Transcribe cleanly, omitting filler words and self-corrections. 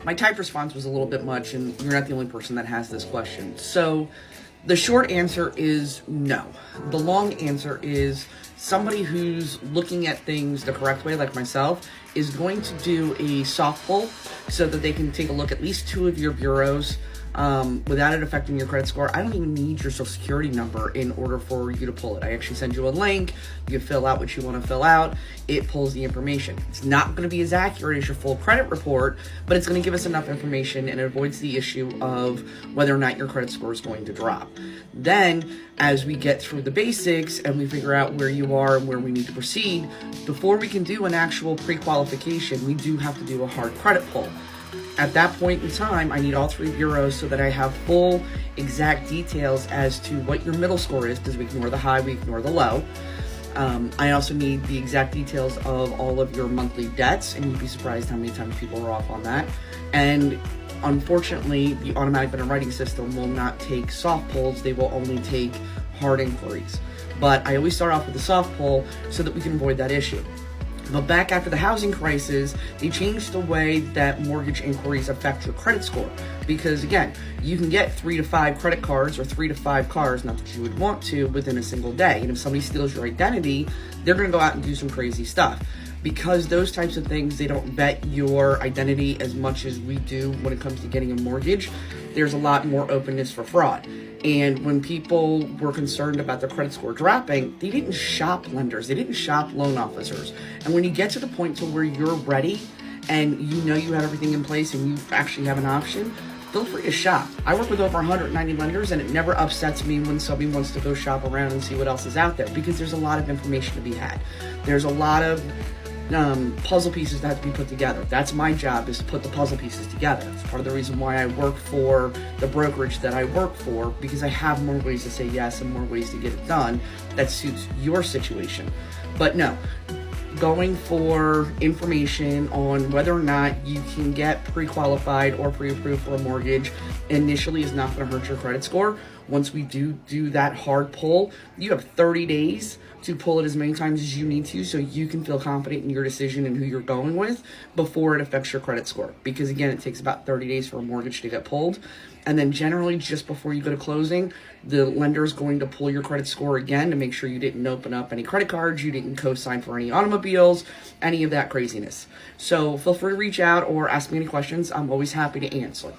My typed response was a little bit much, and you're not the only person that has this question. So the short answer is no. The long answer is somebody who's looking at things the correct way, like myself, is going to do a soft pull so that they can take a look at least 2 of your bureaus without it affecting your credit score. I don't even need your social security number in order for you to pull it. I actually send you a link, you fill out what you want to fill out, it pulls the information. It's not going to be as accurate as your full credit report, but it's going to give us enough information, and it avoids the issue of whether or not your credit score is going to drop. Then, as we get through the basics and we figure out where you are and where we need to proceed, before we can do an actual pre-qualification, we do have to do a hard credit pull. At that point in time, I need all 3 bureaus so that I have full, exact details as to what your middle score is, because we ignore the high, we ignore the low. I also need the exact details of all of your monthly debts, and you'd be surprised how many times people are off on that. And unfortunately, the automatic underwriting system will not take soft pulls, they will only take hard inquiries. But I always start off with a soft pull so that we can avoid that issue. But back after the housing crisis, they changed the way that mortgage inquiries affect your credit score. Because again, you can get 3 to 5 credit cards or 3 to 5 cars, not that you would want to, within a single day. And if somebody steals your identity, they're going to go out and do some crazy stuff. Because those types of things, they don't vet your identity as much as we do when it comes to getting a mortgage. There's a lot more openness for fraud. And when people were concerned about their credit score dropping, they didn't shop lenders, they didn't shop loan officers. And when you get to the point to where you're ready and you know you have everything in place and you actually have an option, feel free to shop. I work with over 190 lenders, and it never upsets me when somebody wants to go shop around and see what else is out there, because there's a lot of information to be had. There's a lot of puzzle pieces that have to be put together. That's my job, is to put the puzzle pieces together. It's part of the reason why I work for the brokerage that I work for, because I have more ways to say yes and more ways to get it done that suits your situation. But no, going for information on whether or not you can get pre-qualified or pre-approved for a mortgage initially is not going to hurt your credit score. Once we do that hard pull, you have 30 days to pull it as many times as you need to, so you can feel confident in your decision and who you're going with before it affects your credit score. Because again, it takes about 30 days for a mortgage to get pulled. And then generally, just before you go to closing, the lender is going to pull your credit score again to make sure you didn't open up any credit cards, you didn't co-sign for any automobiles, any of that craziness. So feel free to reach out or ask me any questions. I'm always happy to answer.